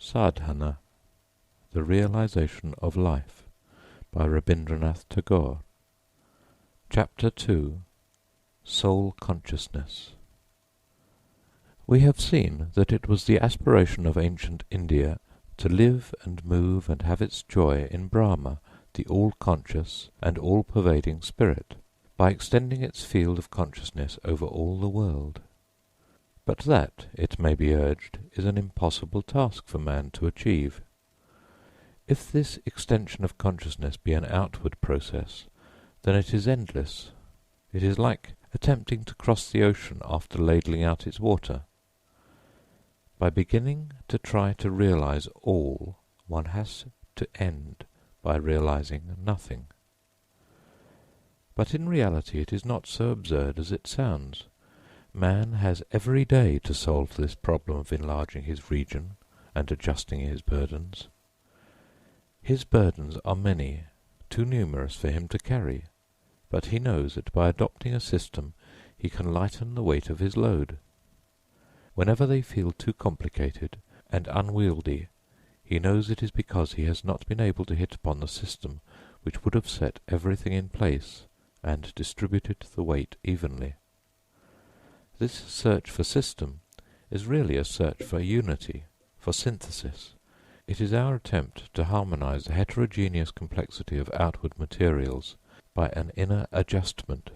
Sadhana, the Realisation of Life, by Rabindranath Tagore. Chapter 2. Soul Consciousness. We have seen that it was the aspiration of ancient India to live and move and have its joy in Brahma, the all-conscious and all-pervading spirit, by extending its field of consciousness over all the world. But that, it may be urged, is an impossible task for man to achieve. If this extension of consciousness be an outward process, then it is endless. It is like attempting to cross the ocean after ladling out its water. By beginning to try to realize all, one has to end by realizing nothing. But in reality it is not so absurd as it sounds. Man has every day to solve this problem of enlarging his region and adjusting his burdens. His burdens are many, too numerous for him to carry, but he knows that by adopting a system he can lighten the weight of his load. Whenever they feel too complicated and unwieldy, he knows it is because he has not been able to hit upon the system which would have set everything in place and distributed the weight evenly. This search for system is really a search for unity, for synthesis. It is our attempt to harmonize the heterogeneous complexity of outward materials by an inner adjustment.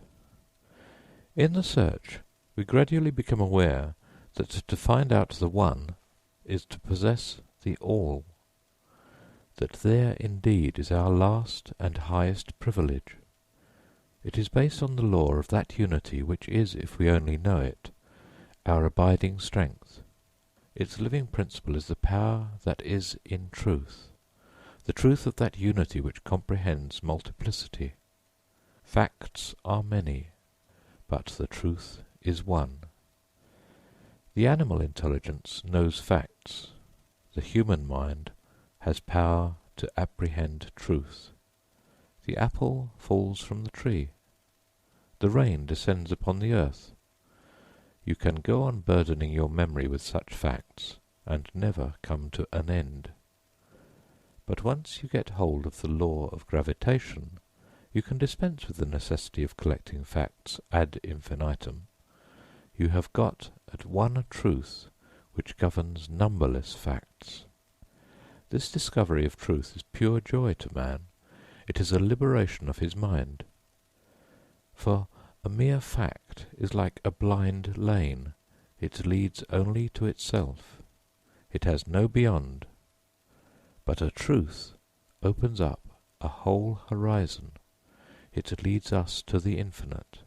In the search, we gradually become aware that to find out the one is to possess the all, that there indeed is our last and highest privilege. It is based on the law of that unity which is, if we only know it, our abiding strength. Its living principle is the power that is in truth, the truth of that unity which comprehends multiplicity. Facts are many, but the truth is one. The animal intelligence knows facts. The human mind has power to apprehend truth. The apple falls from the tree. The rain descends upon the earth. You can go on burdening your memory with such facts and never come to an end. But once you get hold of the law of gravitation, you can dispense with the necessity of collecting facts ad infinitum. You have got at one truth which governs numberless facts. This discovery of truth is pure joy to man. It is a liberation of his mind. For a mere fact is like a blind lane. It leads only to itself. It has no beyond. But a truth opens up a whole horizon. It leads us to the infinite.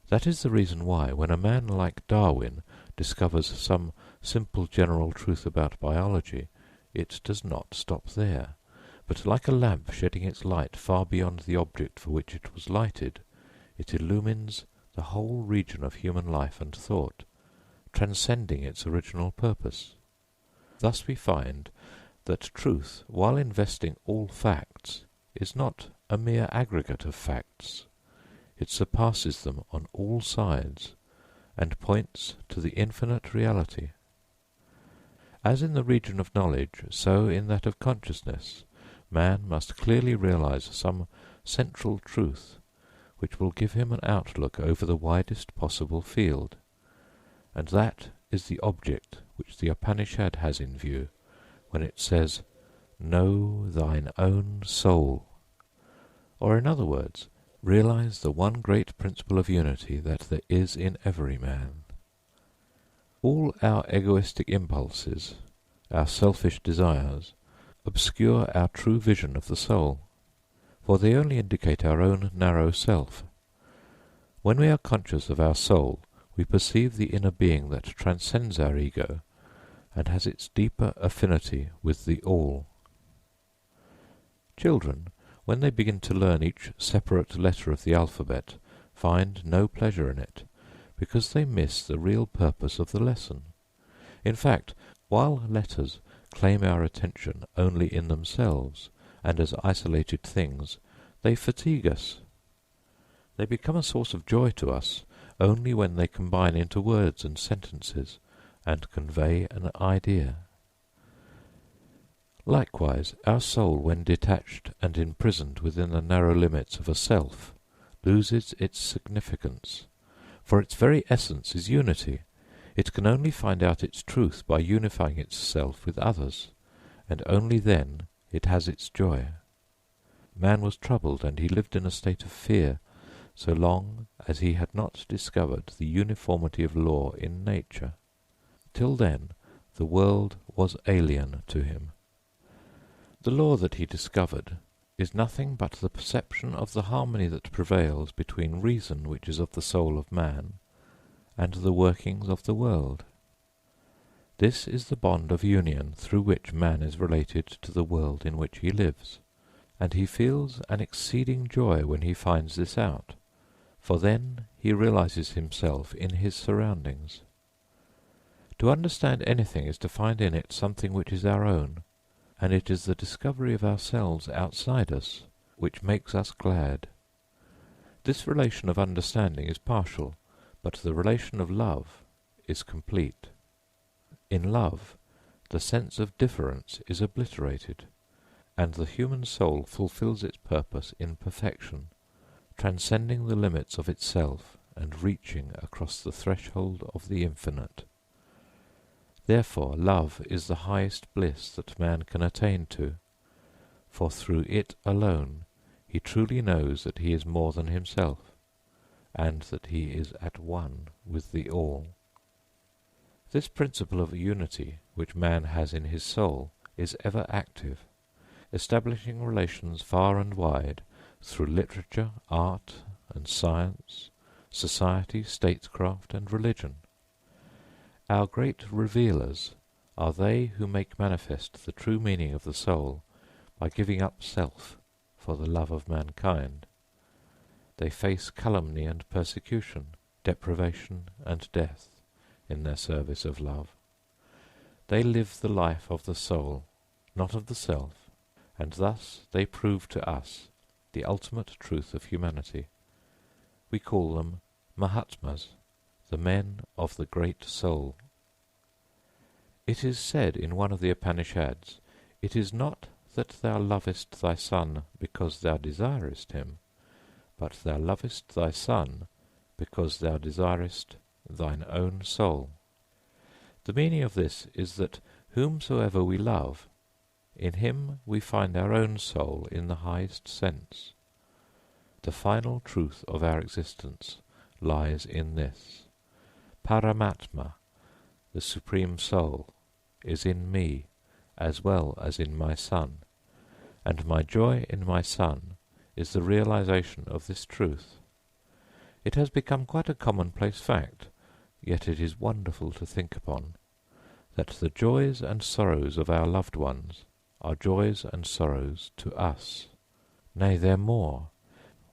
That is the reason why, when a man like Darwin discovers some simple general truth about biology, it does not stop there, but like a lamp shedding its light far beyond the object for which it was lighted, it illumines the whole region of human life and thought, transcending its original purpose. Thus we find that truth, while investing all facts, is not a mere aggregate of facts. It surpasses them on all sides, and points to the infinite reality. As in the region of knowledge, so in that of consciousness, man must clearly realize some central truth which will give him an outlook over the widest possible field, and that is the object which the Upanishad has in view when it says, "Know thine own soul," or in other words, realize the one great principle of unity that there is in every man. All our egoistic impulses, our selfish desires, obscure our true vision of the soul, for they only indicate our own narrow self. When we are conscious of our soul, we perceive the inner being that transcends our ego and has its deeper affinity with the all. Children, when they begin to learn each separate letter of the alphabet, find no pleasure in it, because they miss the real purpose of the lesson. In fact, while letters claim our attention only in themselves and as isolated things, they fatigue us. They become a source of joy to us only when they combine into words and sentences and convey an idea. Likewise, our soul, when detached and imprisoned within the narrow limits of a self, loses its significance, for its very essence is unity. It can only find out its truth by unifying itself with others, and only then it has its joy. Man was troubled, and he lived in a state of fear so long as he had not discovered the uniformity of law in nature. Till then the world was alien to him. The law that he discovered is nothing but the perception of the harmony that prevails between reason, which is of the soul of man, and the workings of the world. This is the bond of union through which man is related to the world in which he lives, and he feels an exceeding joy when he finds this out, for then he realizes himself in his surroundings. To understand anything is to find in it something which is our own, and it is the discovery of ourselves outside us which makes us glad. This relation of understanding is partial, but the relation of love is complete. In love, the sense of difference is obliterated, and the human soul fulfills its purpose in perfection, transcending the limits of itself and reaching across the threshold of the infinite. Therefore love is the highest bliss that man can attain to, for through it alone he truly knows that he is more than himself, and that he is at one with the all. This principle of unity which man has in his soul is ever active, establishing relations far and wide through literature, art and science, society, statecraft and religion. Our great revealers are they who make manifest the true meaning of the soul by giving up self for the love of mankind. They face calumny and persecution, deprivation and death in their service of love. They live the life of the soul, not of the self, and thus they prove to us the ultimate truth of humanity. We call them Mahatmas, the men of the great soul. It is said in one of the Upanishads, "It is not that thou lovest thy son because thou desirest him, but thou lovest thy son because thou desirest thine own soul." The meaning of this is that whomsoever we love, in him we find our own soul in the highest sense. The final truth of our existence lies in this. Paramatma, the Supreme Soul, is in me as well as in my son, and my joy in my son is the realization of this truth. It has become quite a commonplace fact, yet it is wonderful to think upon, that the joys and sorrows of our loved ones are joys and sorrows to us. Nay, they're more.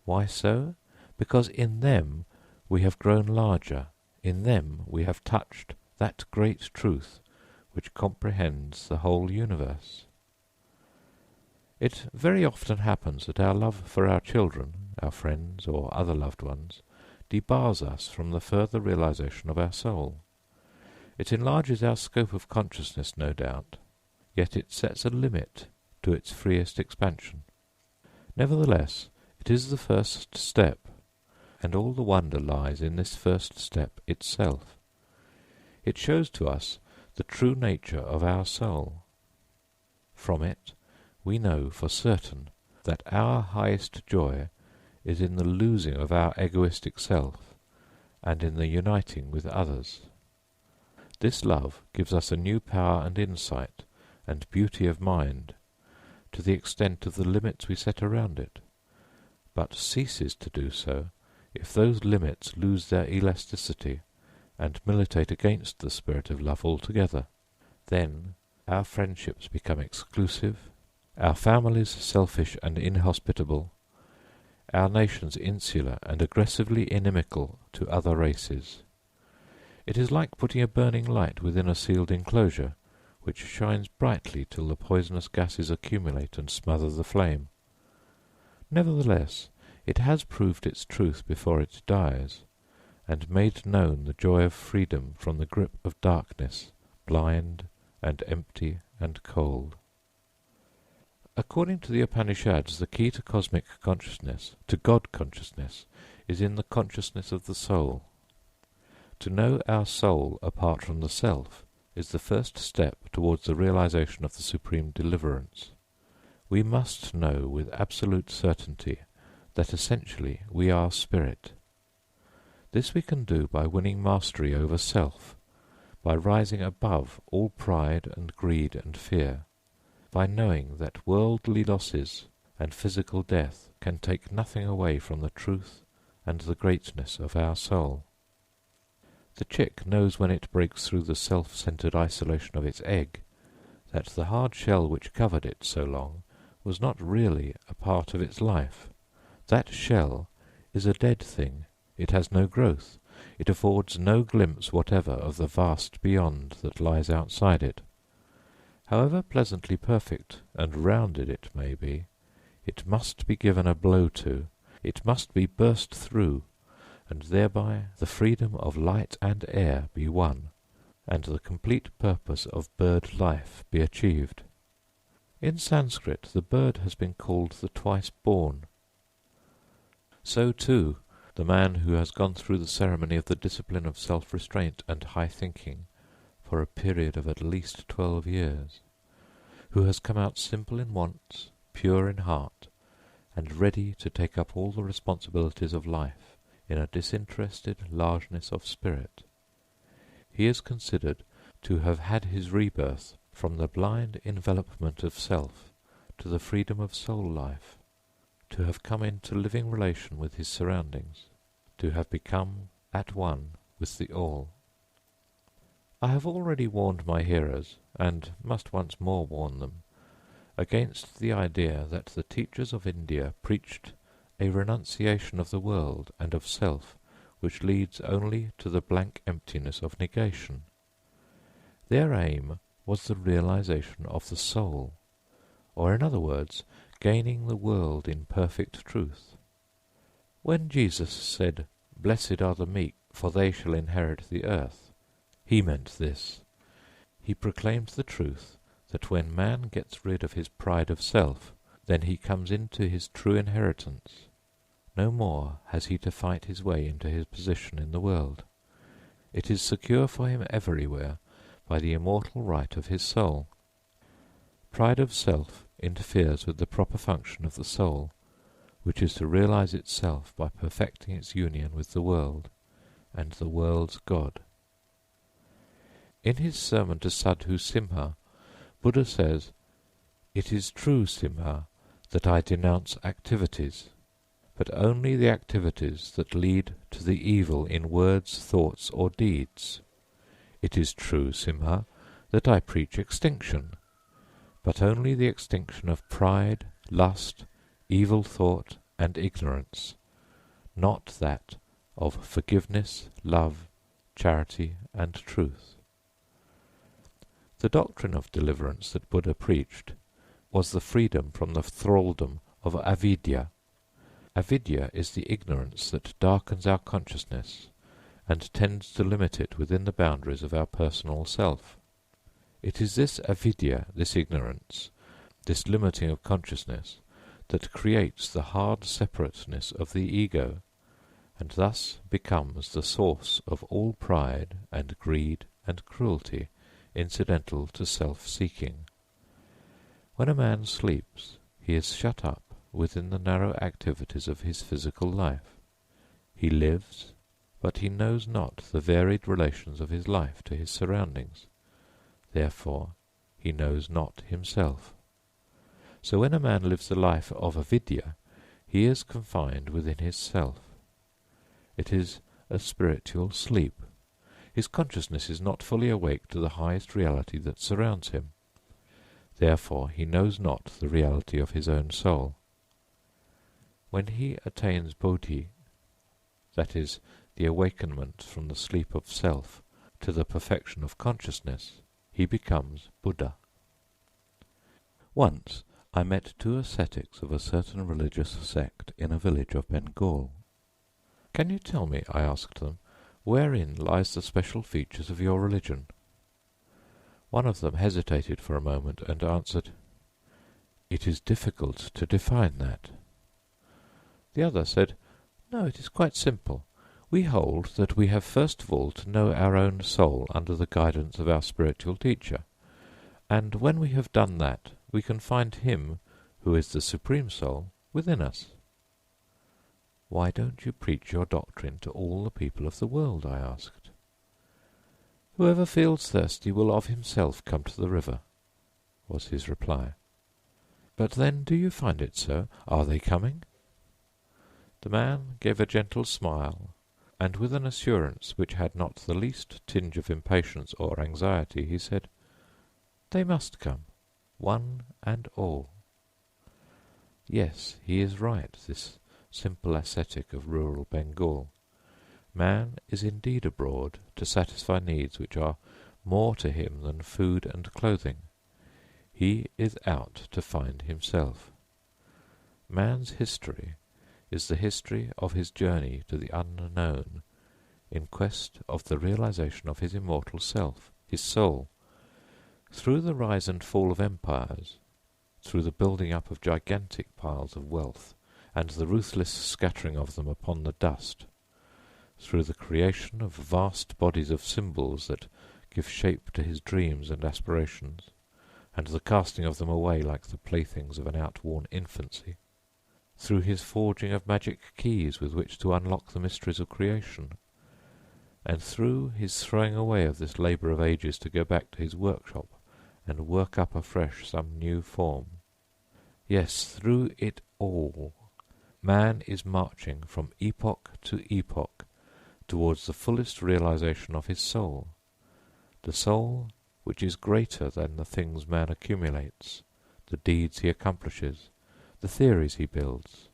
Why so? Because in them we have grown larger, in them we have touched that great truth which comprehends the whole universe. It very often happens that our love for our children, our friends, or other loved ones debars us from the further realization of our soul. It enlarges our scope of consciousness, no doubt, yet it sets a limit to its freest expansion. Nevertheless, it is the first step, and all the wonder lies in this first step itself. It shows to us the true nature of our soul. From it we know for certain that our highest joy is in the losing of our egoistic self and in the uniting with others. This love gives us a new power and insight and beauty of mind to the extent of the limits we set around it, but ceases to do so if those limits lose their elasticity and militate against the spirit of love altogether. Then our friendships become exclusive, our families selfish and inhospitable, our nations insular and aggressively inimical to other races. It is like putting a burning light within a sealed enclosure, which shines brightly till the poisonous gases accumulate and smother the flame. Nevertheless, it has proved its truth before it dies, and made known the joy of freedom from the grip of darkness, blind and empty and cold. According to the Upanishads, the key to cosmic consciousness, to God consciousness, is in the consciousness of the soul. To know our soul apart from the self is the first step towards the realization of the supreme deliverance. We must know with absolute certainty that essentially we are spirit. This we can do by winning mastery over self, by rising above all pride and greed and fear, by knowing that worldly losses and physical death can take nothing away from the truth and the greatness of our soul. The chick knows when it breaks through the self-centered isolation of its egg that the hard shell which covered it so long was not really a part of its life. That shell is a dead thing. It has no growth. It affords no glimpse whatever of the vast beyond that lies outside it. However pleasantly perfect and rounded it may be, it must be given a blow to, it must be burst through, and thereby the freedom of light and air be won, and the complete purpose of bird life be achieved. In Sanskrit the bird has been called the twice-born. So too the man who has gone through the ceremony of the discipline of self-restraint and high thinking for a period of at least 12 years, who has come out simple in wants, pure in heart, and ready to take up all the responsibilities of life in a disinterested largeness of spirit. He is considered to have had his rebirth from the blind envelopment of self to the freedom of soul life, to have come into living relation with his surroundings, to have become at one with the all. I have already warned my hearers, and must once more warn them, against the idea that the teachers of India preached a renunciation of the world and of self which leads only to the blank emptiness of negation. Their aim was the realization of the soul, or in other words, gaining the world in perfect truth. When Jesus said, "Blessed are the meek, for they shall inherit the earth," he meant this. He proclaimed the truth that when man gets rid of his pride of self, then he comes into his true inheritance. No more has he to fight his way into his position in the world. It is secure for him everywhere by the immortal right of his soul. Pride of self interferes with the proper function of the soul, which is to realize itself by perfecting its union with the world and the world's God. In his sermon to Sadhu Simha, Buddha says, "It is true, Simha, that I denounce activities, but only the activities that lead to the evil in words, thoughts, or deeds. It is true, Simha, that I preach extinction, but only the extinction of pride, lust, evil thought, and ignorance, not that of forgiveness, love, charity, and truth." The doctrine of deliverance that Buddha preached was the freedom from the thraldom of avidya. Avidya is the ignorance that darkens our consciousness and tends to limit it within the boundaries of our personal self. It is this avidya, this ignorance, this limiting of consciousness, that creates the hard separateness of the ego, and thus becomes the source of all pride and greed and cruelty incidental to self-seeking. When a man sleeps, he is shut up within the narrow activities of his physical life. He lives, but he knows not the varied relations of his life to his surroundings. Therefore, he knows not himself. So when a man lives the life of avidya, he is confined within his self. It is a spiritual sleep. His consciousness is not fully awake to the highest reality that surrounds him. Therefore he knows not the reality of his own soul. When he attains bodhi, that is, the awakenment from the sleep of self to the perfection of consciousness, he becomes Buddha. Once I met 2 ascetics of a certain religious sect in a village of Bengal. "Can you tell me," I asked them, "wherein lies the special features of your religion?" One of them hesitated for a moment and answered, It is difficult to define that. The other said, No, it is quite simple. We hold that we have first of all to know our own soul under the guidance of our spiritual teacher, and when we have done that, we can find him, who is the Supreme Soul, within us. Why don't you preach your doctrine to all the people of the world? I asked. Whoever feels thirsty will of himself come to the river, was his reply. But then do you find it so? Are they coming? The man gave a gentle smile, and with an assurance which had not the least tinge of impatience or anxiety, he said, They must come, one and all. Yes, he is right, this simple ascetic of rural Bengal. Man is indeed abroad to satisfy needs which are more to him than food and clothing. He is out to find himself. Man's history is the history of his journey to the unknown, in quest of the realization of his immortal self, his soul. Through the rise and fall of empires, through the building up of gigantic piles of wealth, and the ruthless scattering of them upon the dust, through the creation of vast bodies of symbols that give shape to his dreams and aspirations, and the casting of them away like the playthings of an outworn infancy, through his forging of magic keys with which to unlock the mysteries of creation, and through his throwing away of this labour of ages to go back to his workshop and work up afresh some new form. Yes, through it all, man is marching from epoch to epoch towards the fullest realization of his soul, the soul which is greater than the things man accumulates, the deeds he accomplishes, the theories he builds,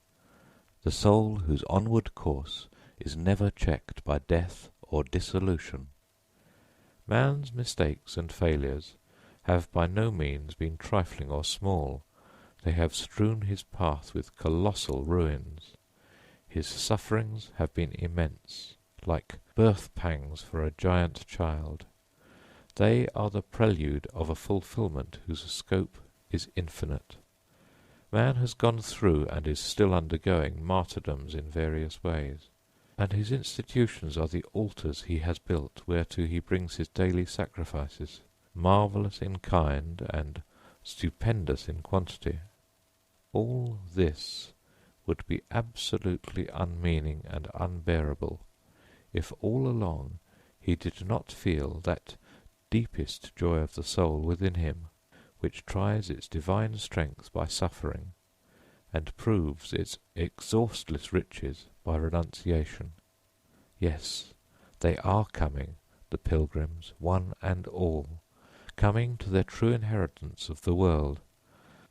the soul whose onward course is never checked by death or dissolution. Man's mistakes and failures have by no means been trifling or small. They have strewn his path with colossal ruins. His sufferings have been immense, like birth pangs for a giant child. They are the prelude of a fulfilment whose scope is infinite. Man has gone through and is still undergoing martyrdoms in various ways, and his institutions are the altars he has built whereto he brings his daily sacrifices, marvellous in kind and stupendous in quantity. All this would be absolutely unmeaning and unbearable if all along he did not feel that deepest joy of the soul within him, which tries its divine strength by suffering, and proves its exhaustless riches by renunciation. Yes, they are coming, the pilgrims, one and all, coming to their true inheritance of the world.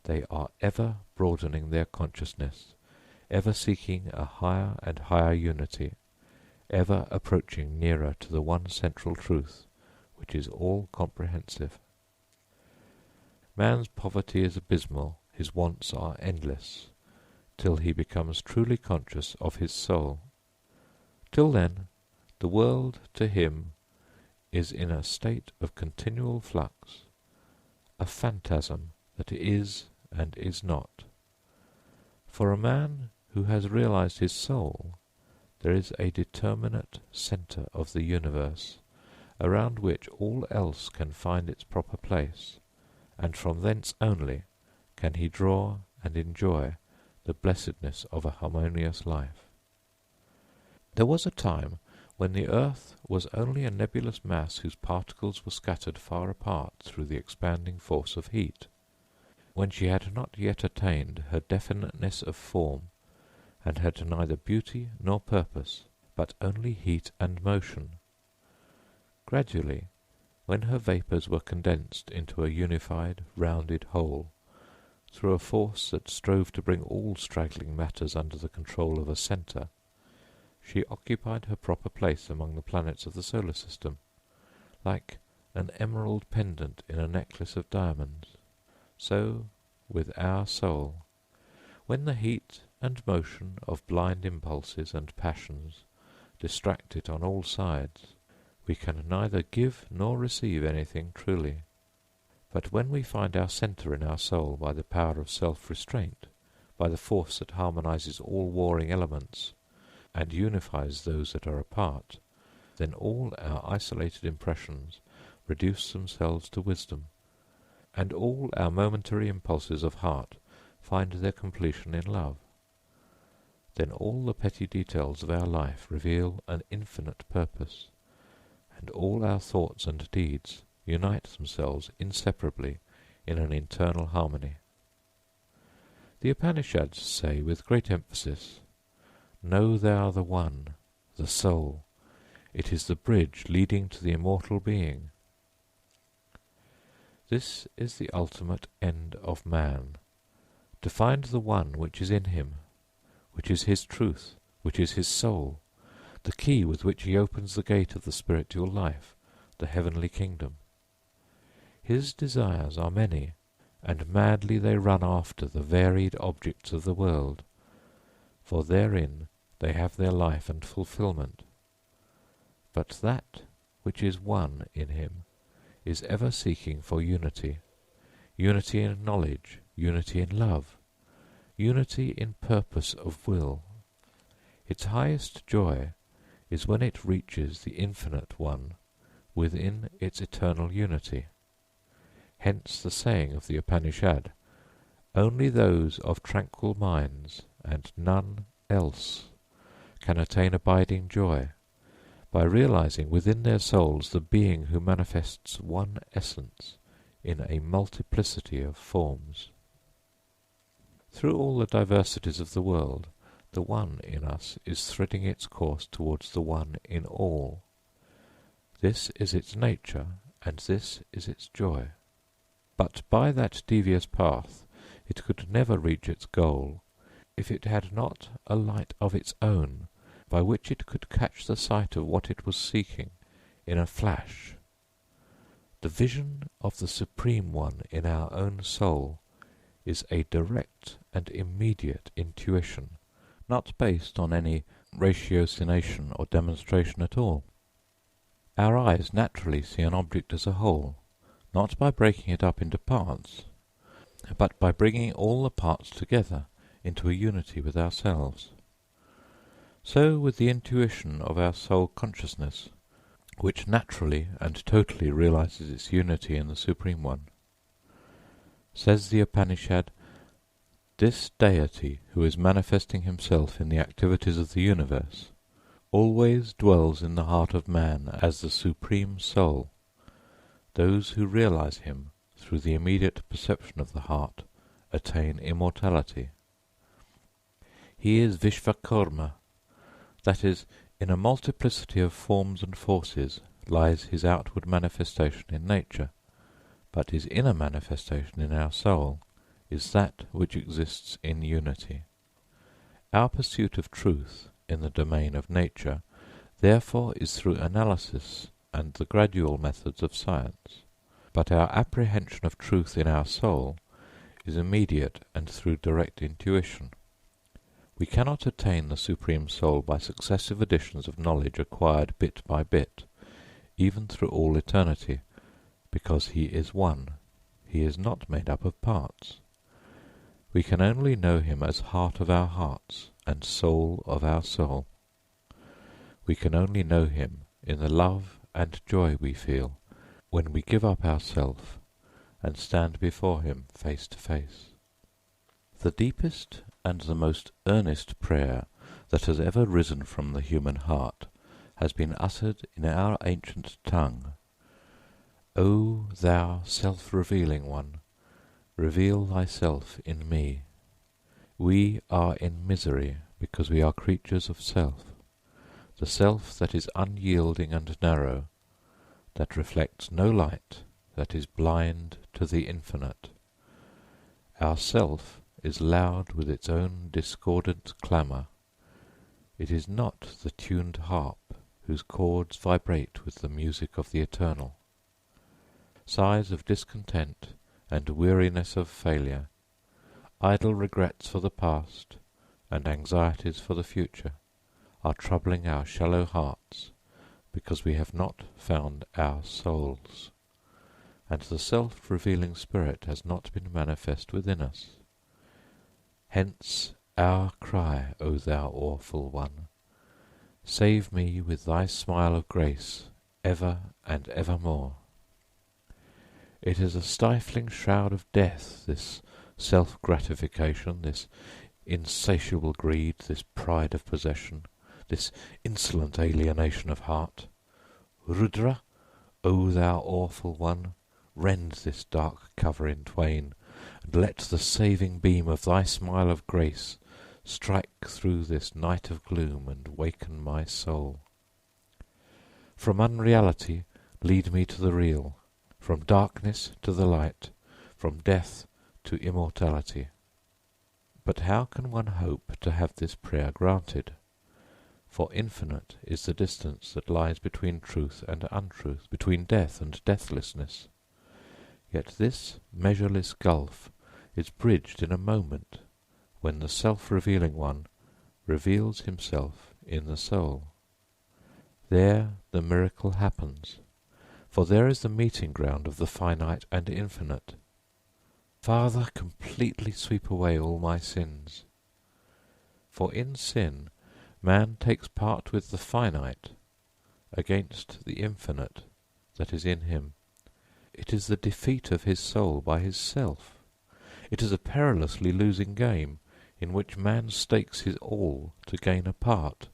They are ever broadening their consciousness, ever seeking a higher and higher unity, ever approaching nearer to the one central truth, which is all-comprehensive. Man's poverty is abysmal, his wants are endless, till he becomes truly conscious of his soul. Till then, the world to him is in a state of continual flux, a phantasm that is and is not. For a man who has realized his soul, there is a determinate centre of the universe, around which all else can find its proper place, and from thence only can he draw and enjoy the blessedness of a harmonious life. There was a time when the earth was only a nebulous mass whose particles were scattered far apart through the expanding force of heat, when she had not yet attained her definiteness of form, and had neither beauty nor purpose, but only heat and motion. Gradually, when her vapours were condensed into a unified, rounded whole, through a force that strove to bring all straggling matters under the control of a centre, she occupied her proper place among the planets of the solar system, like an emerald pendant in a necklace of diamonds. So with our soul, when the heat and motion of blind impulses and passions distract it on all sides, we can neither give nor receive anything truly. But when we find our centre in our soul by the power of self-restraint, by the force that harmonizes all warring elements and unifies those that are apart, then all our isolated impressions reduce themselves to wisdom, and all our momentary impulses of heart find their completion in love. Then all the petty details of our life reveal an infinite purpose, and all our thoughts and deeds unite themselves inseparably in an internal harmony. The Upanishads say with great emphasis, "Know thou the One, the Soul. It is the bridge leading to the immortal being." This is the ultimate end of man, to find the One which is in him, which is his truth, which is his soul, the key with which he opens the gate of the spiritual life, the heavenly kingdom. His desires are many, and madly they run after the varied objects of the world, for therein they have their life and fulfilment. But that which is one in him is ever seeking for unity, unity in knowledge, unity in love, unity in purpose of will. Its highest joy is when it reaches the infinite one within its eternal unity. Hence the saying of the Upanishad, "Only those of tranquil minds, and none else, can attain abiding joy, by realizing within their souls the being who manifests one essence in a multiplicity of forms." Through all the diversities of the world, the One in us is threading its course towards the One in all. This is its nature, and this is its joy. But by that devious path it could never reach its goal if it had not a light of its own by which it could catch the sight of what it was seeking in a flash. The vision of the Supreme One in our own soul is a direct and immediate intuition, not based on any ratiocination or demonstration at all. Our eyes naturally see an object as a whole, not by breaking it up into parts, but by bringing all the parts together into a unity with ourselves. So with the intuition of our soul consciousness, which naturally and totally realizes its unity in the Supreme One. Says the Upanishad, "This deity who is manifesting himself in the activities of the universe always dwells in the heart of man as the Supreme Soul. Those who realize him through the immediate perception of the heart attain immortality. He is Vishvakarma, that is, in a multiplicity of forms and forces lies his outward manifestation in nature, but his inner manifestation in our soul is that which exists in unity. Our pursuit of truth in the domain of nature therefore is through analysis and the gradual methods of science, but our apprehension of truth in our soul is immediate and through direct intuition. We cannot attain the Supreme Soul by successive additions of knowledge acquired bit by bit, even through all eternity, because he is one, he is not made up of parts. We can only know him as heart of our hearts and soul of our soul. We can only know him in the love and joy we feel when we give up ourself and stand before him face to face. The deepest and the most earnest prayer that has ever risen from the human heart has been uttered in our ancient tongue. O thou self-revealing one, reveal thyself in me. We are in misery because we are creatures of self, the self that is unyielding and narrow, that reflects no light, that is blind to the infinite. Our self is loud with its own discordant clamour. It is not the tuned harp whose chords vibrate with the music of the eternal. Sighs of discontent and weariness of failure, idle regrets for the past and anxieties for the future are troubling our shallow hearts because we have not found our souls. and the self-revealing spirit has not been manifest within us. Hence our cry, O thou awful one, save me with thy smile of grace ever and evermore. It is a stifling shroud of death, this self-gratification, this insatiable greed, this pride of possession, this insolent alienation of heart. Rudra, O thou awful one, rend this dark cover in twain, and let the saving beam of thy smile of grace strike through this night of gloom and waken my soul. From unreality lead me to the real, from darkness to the light, from death to immortality. But how can one hope to have this prayer granted? For infinite is the distance that lies between truth and untruth, between death and deathlessness. Yet this measureless gulf is bridged in a moment, when the self-revealing one reveals himself in the soul. There the miracle happens, for there is the meeting ground of the finite and infinite. Father, completely sweep away all my sins. For in sin man takes part with the finite against the infinite that is in him. It is the defeat of his soul by his self. It is a perilously losing game in which man stakes his all to gain a part.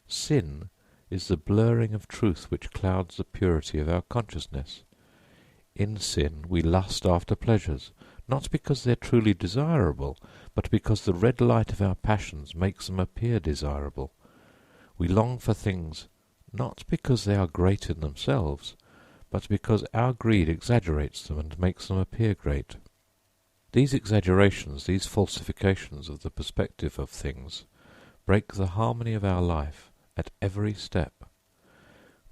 Sin is the blurring of truth which clouds the purity of our consciousness. In sin we lust after pleasures, not because they are truly desirable, but because the red light of our passions makes them appear desirable. We long for things not because they are great in themselves, but because our greed exaggerates them and makes them appear great. These exaggerations, these falsifications of the perspective of things, break the harmony of our life at every step.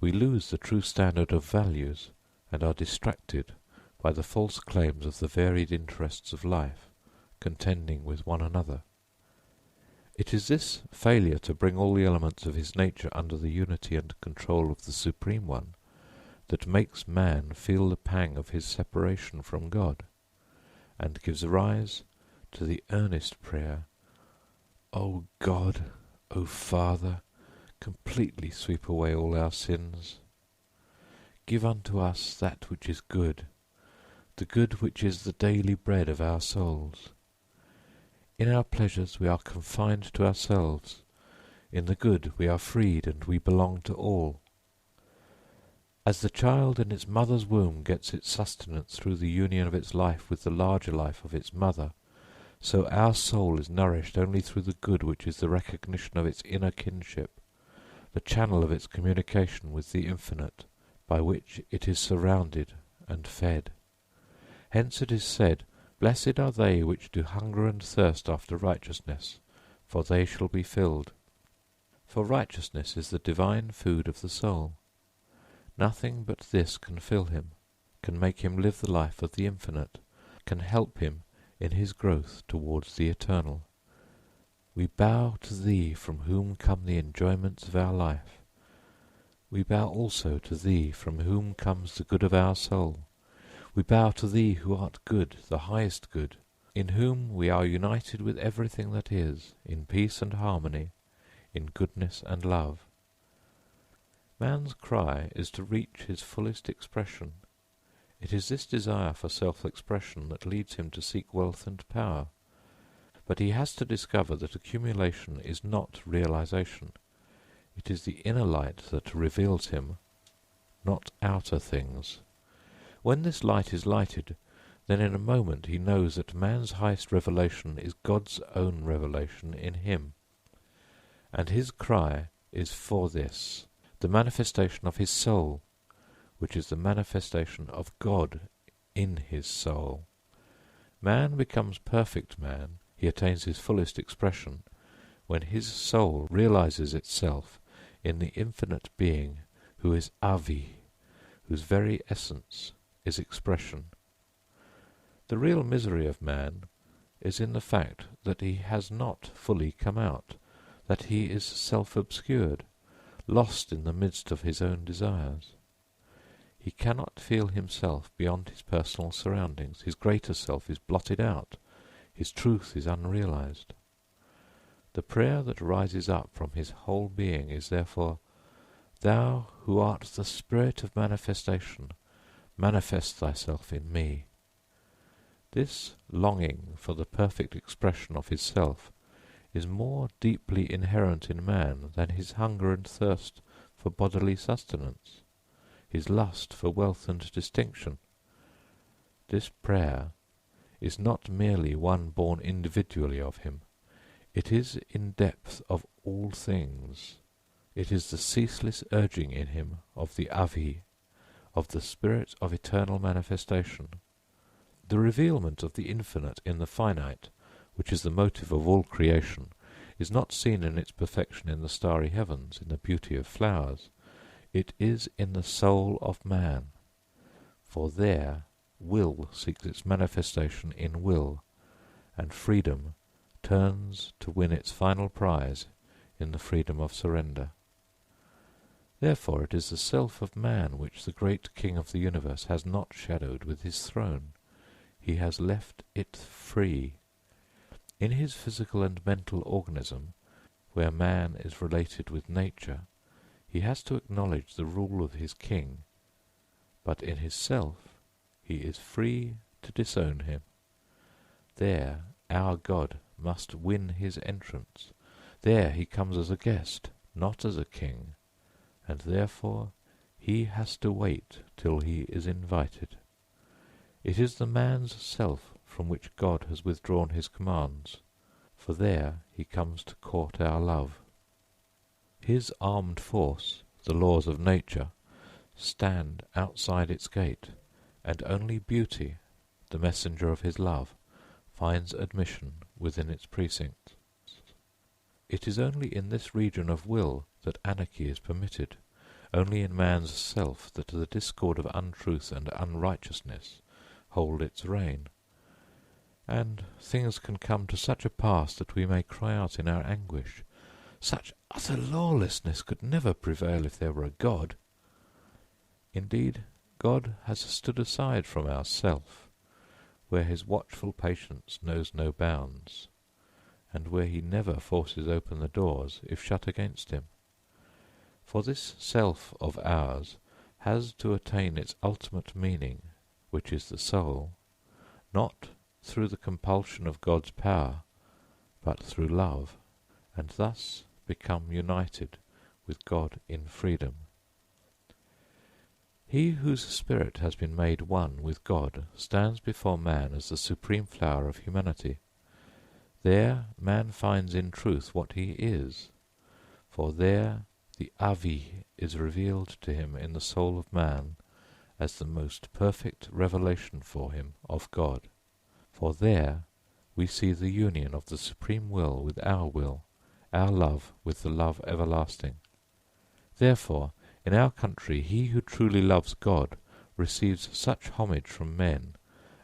We lose the true standard of values and are distracted by the false claims of the varied interests of life, contending with one another. It is this failure to bring all the elements of his nature under the unity and control of the Supreme One that makes man feel the pang of his separation from God, and gives rise to the earnest prayer, O God, O Father, completely sweep away all our sins. Give unto us that which is good, the good which is the daily bread of our souls. In our pleasures we are confined to ourselves, in the good we are freed and we belong to all. As the child in its mother's womb gets its sustenance through the union of its life with the larger life of its mother, so our soul is nourished only through the good which is the recognition of its inner kinship, the channel of its communication with the infinite, by which it is surrounded and fed. Hence it is said, Blessed are they which do hunger and thirst after righteousness, for they shall be filled. For righteousness is the divine food of the soul. Nothing but this can fill him, can make him live the life of the infinite, can help him in his growth towards the eternal. We bow to thee from whom come the enjoyments of our life. We bow also to thee from whom comes the good of our soul. We bow to thee who art good, the highest good, in whom we are united with everything that is, in peace and harmony, in goodness and love. Man's cry is to reach his fullest expression. It is this desire for self-expression that leads him to seek wealth and power. But he has to discover that accumulation is not realization. It is the inner light that reveals him, not outer things. When this light is lighted, then in a moment he knows that man's highest revelation is God's own revelation in him. And his cry is for this, the manifestation of his soul, which is the manifestation of God in his soul. Man becomes perfect man, he attains his fullest expression, when his soul realizes itself in the infinite being who is Avi, whose very essence is expression. The real misery of man is in the fact that he has not fully come out, that he is self-obscured, lost in the midst of his own desires. He cannot feel himself beyond his personal surroundings. His greater self is blotted out. His truth is unrealized. The prayer that rises up from his whole being is therefore, "Thou who art the spirit of manifestation, manifest thyself in me." This longing for the perfect expression of his self is more deeply inherent in man than his hunger and thirst for bodily sustenance, his lust for wealth and distinction. This prayer is not merely one born individually of him. It is in depth of all things. It is the ceaseless urging in him of the Avi, of the spirit of eternal manifestation. The revealment of the infinite in the finite, which is the motive of all creation, is not seen in its perfection in the starry heavens, in the beauty of flowers. It is in the soul of man, for there will seeks its manifestation in will, and freedom turns to win its final prize in the freedom of surrender. Therefore it is the self of man which the great King of the universe has not shadowed with his throne. He has left it free. In his physical and mental organism, where man is related with nature, he has to acknowledge the rule of his king, but in his self he is free to disown him. There our God must win his entrance. There he comes as a guest, not as a king, and therefore he has to wait till he is invited. It is the man's self from which God has withdrawn his commands, for there he comes to court our love. His armed force, the laws of nature, stand outside its gate, and only beauty, the messenger of his love, finds admission within its precincts. It is only in this region of will that anarchy is permitted, only in man's self that the discord of untruth and unrighteousness hold its reign, and things can come to such a pass that we may cry out in our anguish, "Such utter lawlessness could never prevail if there were a God." Indeed, God has stood aside from our self, where his watchful patience knows no bounds, and where he never forces open the doors if shut against him. For this self of ours has to attain its ultimate meaning, which is the soul, not through the compulsion of God's power, but through love, and thus become united with God in freedom. He whose spirit has been made one with God stands before man as the supreme flower of humanity. There man finds in truth what he is, for there the Avi is revealed to him in the soul of man as the most perfect revelation for him of God. For there we see the union of the supreme will with our will, our love with the love everlasting. Therefore, in our country he who truly loves God receives such homage from men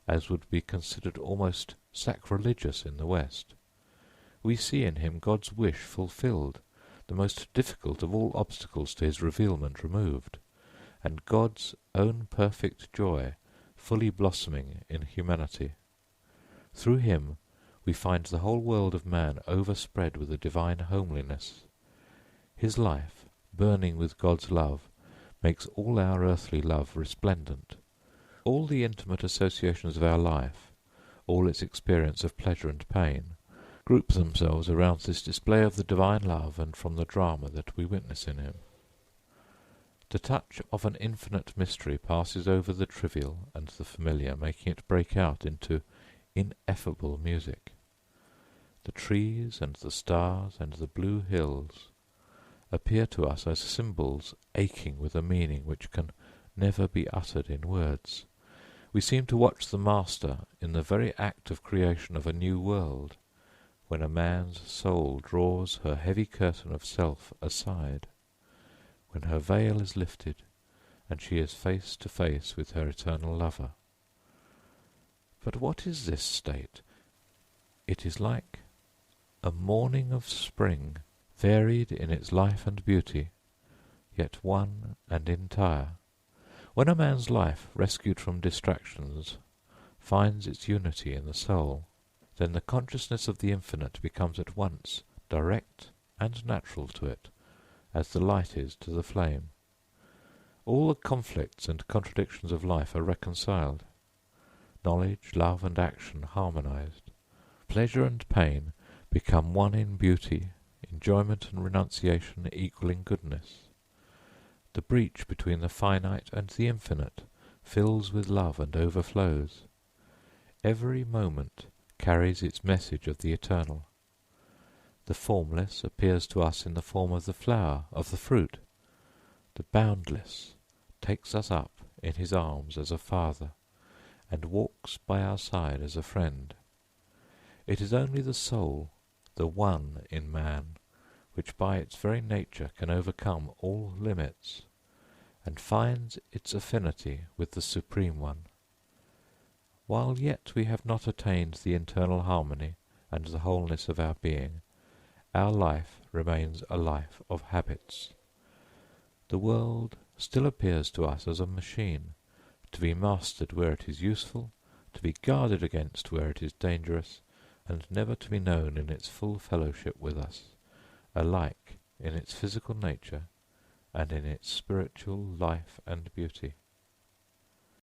as would be considered almost sacrilegious in the West. We see in him God's wish fulfilled, the most difficult of all obstacles to his revealment removed, and God's own perfect joy fully blossoming in humanity. Through him we find the whole world of man overspread with a divine homeliness. His life, burning with God's love, makes all our earthly love resplendent. All the intimate associations of our life, all its experience of pleasure and pain, group themselves around this display of the divine love and from the drama that we witness in him. The touch of an infinite mystery passes over the trivial and the familiar, making it break out into ineffable music. The trees and the stars and the blue hills appear to us as symbols aching with a meaning which can never be uttered in words. We seem to watch the Master in the very act of creation of a new world, when a man's soul draws her heavy curtain of self aside, when her veil is lifted and she is face to face with her eternal lover. But what is this state? It is like a morning of spring, varied in its life and beauty, yet one and entire. When a man's life, rescued from distractions, finds its unity in the soul, then the consciousness of the infinite becomes at once direct and natural to it, as the light is to the flame. All the conflicts and contradictions of life are reconciled. Knowledge, love, and action harmonized. Pleasure and pain become one in beauty, enjoyment and renunciation equal in goodness. The breach between the finite and the infinite fills with love and overflows. Every moment carries its message of the eternal. The formless appears to us in the form of the flower, of the fruit. The boundless takes us up in his arms as a father, and walks by our side as a friend. It is only the soul, the one in man, which by its very nature can overcome all limits, and finds its affinity with the Supreme One. While yet we have not attained the internal harmony and the wholeness of our being, our life remains a life of habits. The world still appears to us as a machine, to be mastered where it is useful, to be guarded against where it is dangerous, and never to be known in its full fellowship with us, alike in its physical nature and in its spiritual life and beauty.